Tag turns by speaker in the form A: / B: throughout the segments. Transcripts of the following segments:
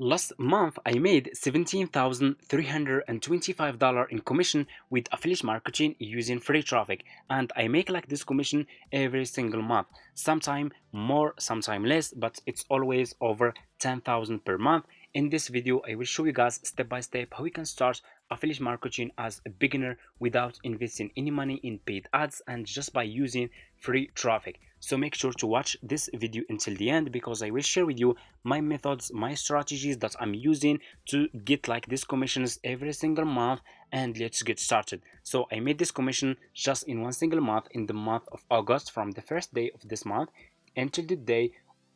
A: Last month, I made $17,325 in commission with affiliate marketing using free traffic, and I make like this commission every single month. Sometime more, sometime less, but it's always over 10,000 per month. In this video, I will show you guys step by step how you can start affiliate marketing as a beginner without investing any money in paid ads and just by using free traffic. So make sure to watch this video until the end because I will share with you my methods, my strategies that I'm using to get like these commissions every single month. And let's get started. So I made this commission just in one single month, in the month of August, from the first day of this month until the day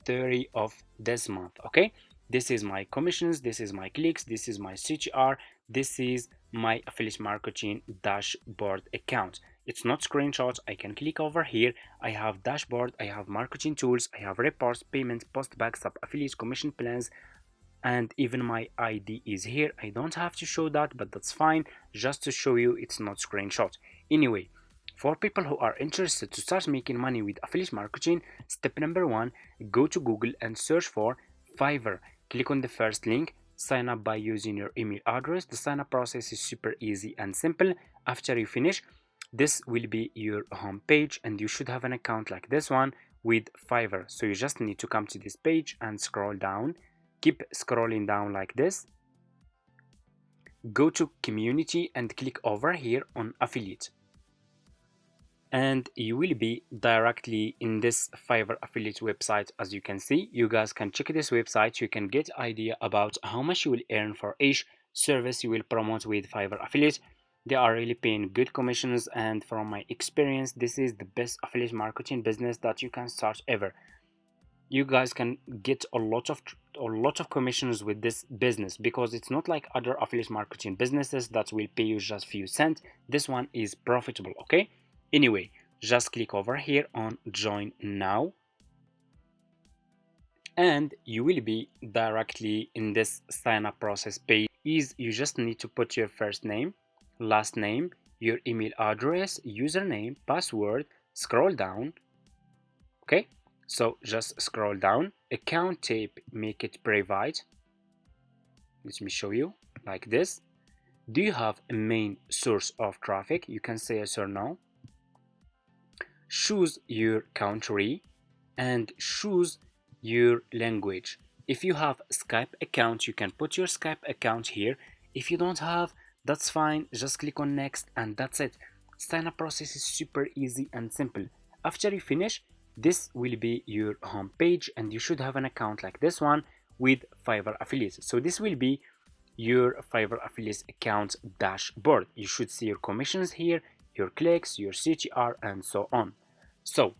A: 30 of this month. Okay, this is my commissions, this is my clicks, this is my CTR, this is my affiliate marketing dashboard account. It's not screenshot. I can click over here. I have dashboard, I have marketing tools, I have reports, payments, post backs, sub affiliate commission plans, and even my ID is here. I don't have to show that, but that's fine, just to show you it's not screenshot. Anyway, for people who are interested to start making money with affiliate marketing, step number one, go to Google and search for Fiverr. Click on the first link, sign up by using your email address. The sign up process is super easy and simple. After you finish, this will be your home page and you should have an account like this one with Fiverr. So you just need to come to this page and scroll down. Keep scrolling down like this. Go to community and click over here on affiliate. And you will be directly in this Fiverr affiliate website. As you can see, you guys can check this website. You can get idea about how much you will earn for each service you will promote with Fiverr affiliate. They are really paying good commissions, and from my experience, this is the best affiliate marketing business that you can start ever. You guys can get a lot of commissions with this business because it's not like other affiliate marketing businesses that will pay you just few cents. This one is profitable. Okay, anyway, just click over here on join now and you will be directly in this sign up process page. You just need to put your first name, last name, your email address, username, password, scroll down. Okay, so just scroll down, account type, make it private. Let me show you like this. Do you have a main source of traffic? You can say yes or no. Choose your country and choose your language. If you have Skype account, you can put your Skype account here. If you don't have, that's fine, just click on next and that's it. Sign up process is super easy and simple. After you finish, this will be your home page and you should have an account like this one with Fiverr affiliates. So this will be your Fiverr affiliates account dashboard. You should see your commissions here, your clicks, your CTR, and so on. So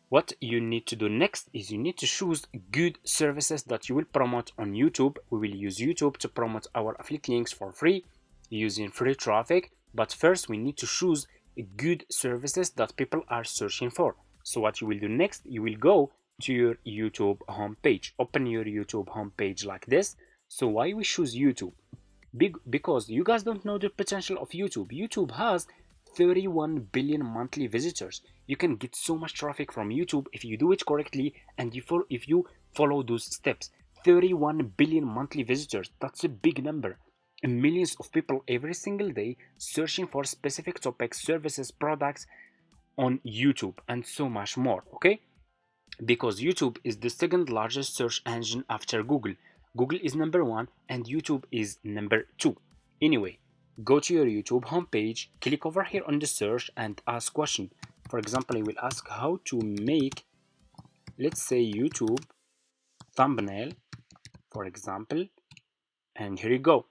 A: what you need to do next is you need to choose good services that you will promote on YouTube. We will use YouTube to promote our affiliate links for free using free traffic. But first we need to choose good services that people are searching for. So what you will do next, you will go to your YouTube homepage. Open your YouTube homepage like this. So why we choose YouTube? Because you guys don't know the potential of YouTube. YouTube has 31 billion monthly visitors. You can get so much traffic from YouTube if you do it correctly and if you follow those steps. 31 billion monthly visitors, that's a big number. And millions of people every single day searching for specific topics, services, products on YouTube, and so much more. Okay, because YouTube is the second largest search engine after Google. Google is number one and YouTube is number two. Anyway, go to your YouTube homepage, click over here on the search and ask question. For example, I will ask how to make, let's say, YouTube thumbnail, for example, and here you go.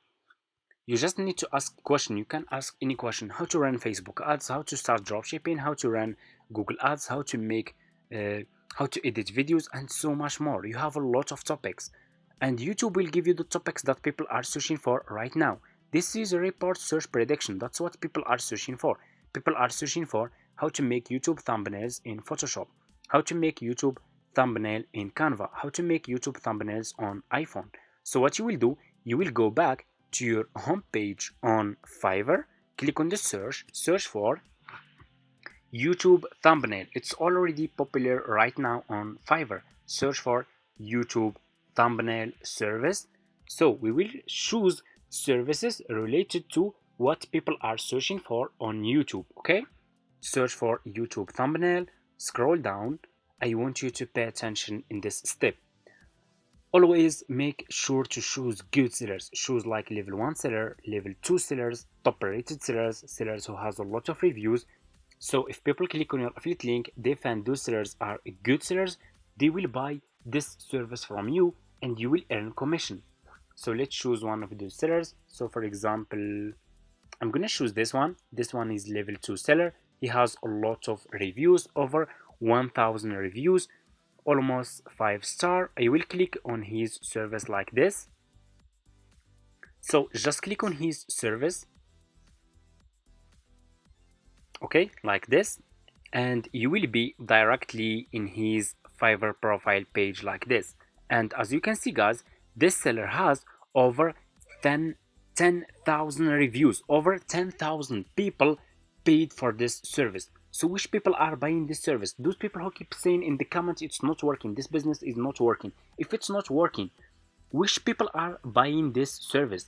A: You just need to ask question. You can ask any question: how to run Facebook ads, how to start dropshipping, how to run Google ads, how to make how to edit videos, and so much more. You have a lot of topics and YouTube will give you the topics that people are searching for right now. This is a report search prediction. That's what people are searching for. People are searching for how to make YouTube thumbnails in Photoshop, how to make YouTube thumbnail in Canva, how to make YouTube thumbnails on iPhone. So what you will do, you will go back to your home page on Fiverr, click on the search for YouTube thumbnail. It's already popular right now on Fiverr. Search for YouTube thumbnail service So we will choose services related to what people are searching for on YouTube. Okay, search for YouTube thumbnail, scroll down. I want you to pay attention in this step. Always make sure to choose good sellers. Choose like level 1 seller, level 2 sellers, top rated sellers, sellers who has a lot of reviews. So if people click on your affiliate link, they find those sellers are good sellers, they will buy this service from you and you will earn commission. So let's choose one of those sellers. So for example, I'm gonna choose this one. This one is level 2 seller. He has a lot of reviews, over 1000 reviews, almost 5-star. I will click on his service like this. So just click on his service, okay, like this, and you will be directly in his Fiverr profile page like this. And as you can see guys, this seller has over 10,000 reviews, over 10,000 people paid for this service. So which people are buying this service? Those people who keep saying in the comments it's not working, this business is not working. If it's not working, which people are buying this service?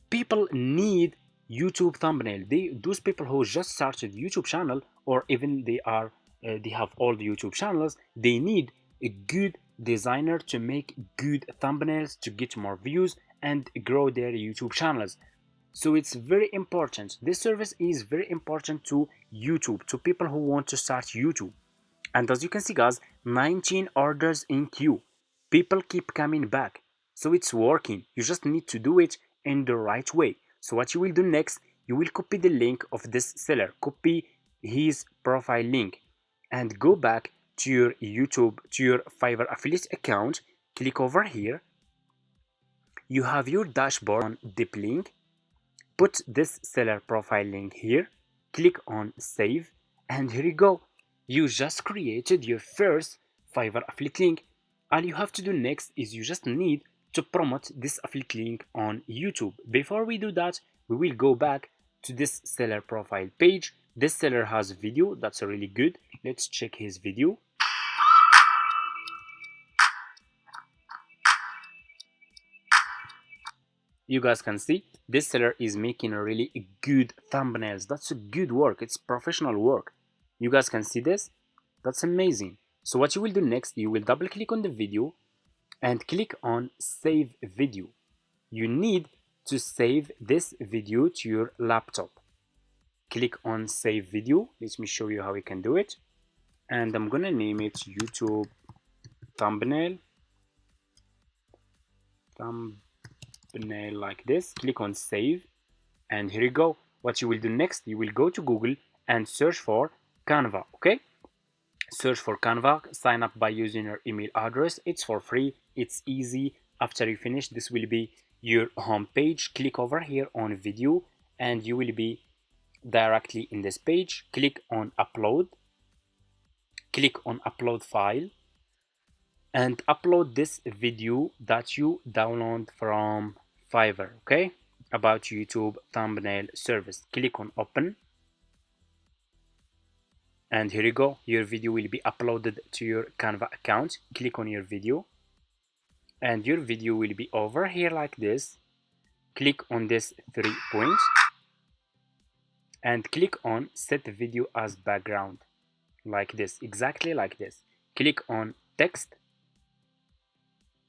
A: People need YouTube thumbnail. Those people who just started YouTube channel, or even they have old YouTube channels, they need a good designer to make good thumbnails to get more views and grow their YouTube channels. So it's very important. This service is very important to YouTube, to people who want to start YouTube. And as you can see guys, 19 orders in queue. People keep coming back. So it's working. You just need to do it in the right way. So what you will do next, you will copy the link of this seller, copy his profile link, and go back to your YouTube, to your Fiverr affiliate account. Click over here. You have your dashboard on deep link. Put this seller profile link here. Click on save, and here you go. You just created your first Fiverr affiliate link. All you have to do next is you just need to promote this affiliate link on YouTube. Before we do that, we will go back to this seller profile page. This seller has a video that's really good. Let's check his video. You guys can see this seller is making really good thumbnails. That's a good work. It's professional work. You guys can see this. That's amazing. So what you will do next, you will double click on the video and click on save video. You need to save this video to your laptop. Click on save video. Let me show you how you can do it. And I'm gonna name it YouTube thumbnail like this. Click on save, and here you go. What you will do next, you will go to Google and search for Canva. Okay, search for Canva, sign up by using your email address. It's for free, it's easy. After you finish, this will be your home page. Click over here on video and you will be directly in this page. Click on upload, click on upload file, and upload this video that you download from Fiverr, okay, about YouTube thumbnail service. Click on open, and here you go. Your video will be uploaded to your Canva account. Click on your video, and your video will be over here like this. Click on this 3 points and click on set video as background like this, exactly like this. Click on text,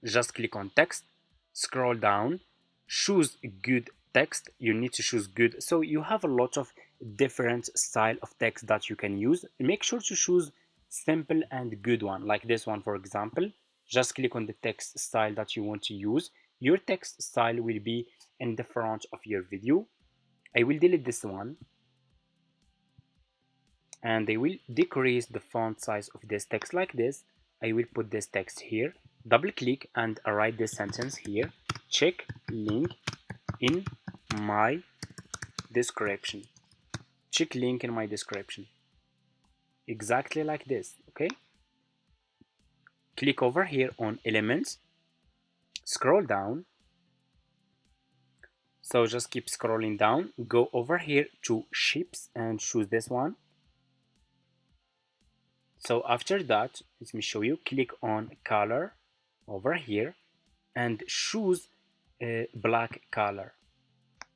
A: just click on text, scroll down, choose good text. You need to choose good, so you have a lot of different style of text that you can use. Make sure to choose simple and good one, like this one for example. Just click on the text style that you want to use. Your text style will be in the front of your video. I will delete this one, and I will decrease the font size of this text like this. I will put this text here, double click and write this sentence here: check link in my description. Check link in my description, exactly like this. Okay, click over here on elements, scroll down. So just keep scrolling down, go over here to shapes and choose this one. So after that, let me show you, click on color over here and choose black color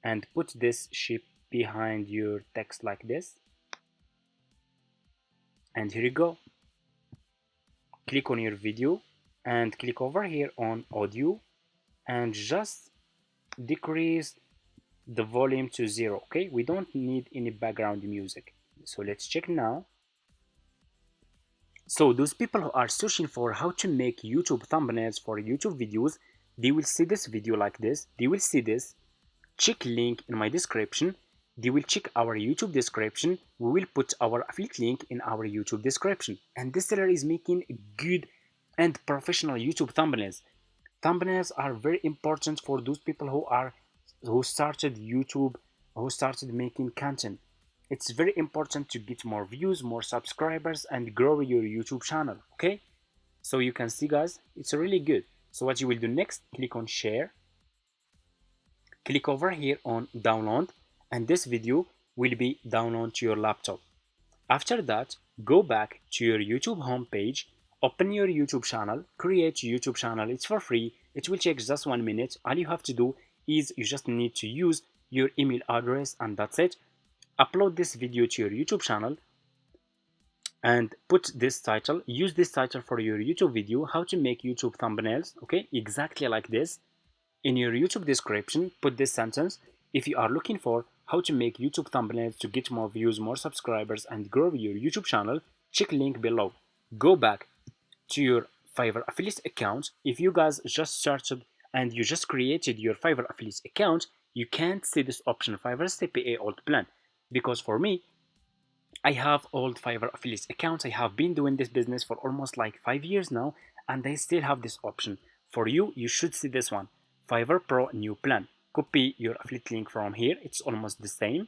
A: and put this shape behind your text like this. And here you go. Click on your video and click over here on audio and just decrease the volume to 0. Okay, we don't need any background music. So let's check now. So those people who are searching for how to make YouTube thumbnails for YouTube videos, they will see this video like this. They will see this. Check link in my description. They will check our YouTube description. We will put our affiliate link in our YouTube description. And this seller is making good and professional YouTube thumbnails. Thumbnails are very important for those people who started YouTube, who started making content. It's very important to get more views, more subscribers, and grow your YouTube channel. Okay, so you can see, guys, it's really good. So what you will do next, click on share, click over here on download, and this video will be downloaded to your laptop. After that, go back to your YouTube homepage, open your YouTube channel, create your YouTube channel. It's for free. It will take just 1 minute. All you have to do is you just need to use your email address, and that's it. Upload this video to your YouTube channel and put this title. Use this title for your YouTube video, how to make YouTube thumbnails. Okay, exactly like this. In your YouTube description, put this sentence: if you are looking for how to make YouTube thumbnails to get more views, more subscribers, and grow your YouTube channel, check link below. Go back to your Fiverr affiliate account. If you guys just started and you just created your Fiverr affiliate account, you can't see this option, Fiverr CPA old plan, because for me, I have old Fiverr affiliate accounts. I have been doing this business for almost like 5 years now, and I still have this option. For you, you should see this one, Fiverr Pro new plan. Copy your affiliate link from here. It's almost the same.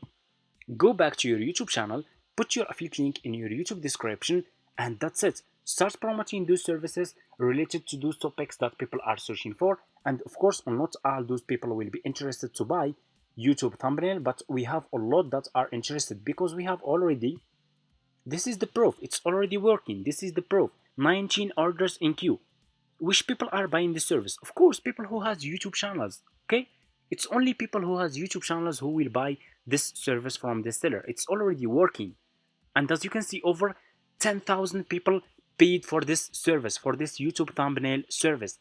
A: Go back to your YouTube channel, put your affiliate link in your YouTube description, and that's it. Start promoting those services related to those topics that people are searching for. And of course, not all those people will be interested to buy YouTube thumbnail, but we have a lot that are interested because we have already, this is the proof, it's already working. This is the proof, 19 orders in queue. Which people are buying the service? Of course, people who has YouTube channels. Okay, it's only people who has YouTube channels who will buy this service from the seller. It's already working. And as you can see, over 10,000 people paid for this service, for this YouTube thumbnail service.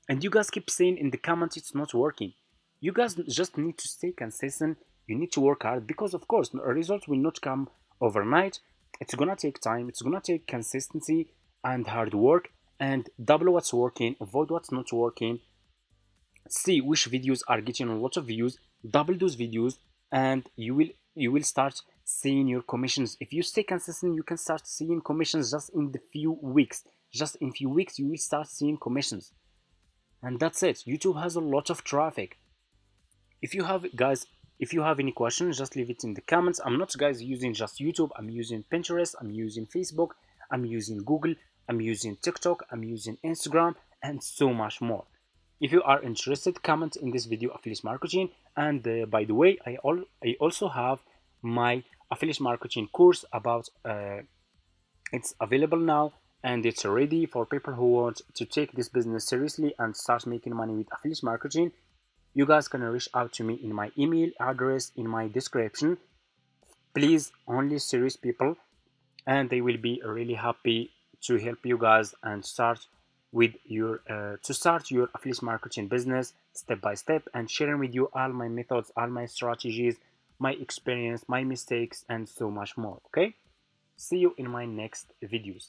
A: And you guys keep saying in the comments it's not working. You guys just need to stay consistent. You need to work hard, because of course a result will not come overnight. It's gonna take time. It's gonna take consistency and hard work, and double what's working, avoid what's not working. See which videos are getting a lot of views, double those videos, and you will start seeing your commissions. If you stay consistent, you can start seeing commissions just in the few weeks. Just in few weeks you will start seeing commissions. And that's it. YouTube has a lot of traffic. If you have, guys, if you have any questions, just leave it in the comments. I'm not, guys, using just YouTube. I'm using Pinterest, I'm using Facebook, I'm using Google, I'm using TikTok, I'm using Instagram, and so much more. If you are interested, comment in this video affiliate marketing. And by the way, I also have my affiliate marketing course about it's available now, and it's ready for people who want to take this business seriously and start making money with affiliate marketing. You guys can reach out to me in my email address in my description. Please, only serious people, and they will be really happy to help you guys and start with your to start your affiliate marketing business step by step, and sharing with you all my methods, all my strategies, my experience, my mistakes, and so much more. Okay, see you in my next videos.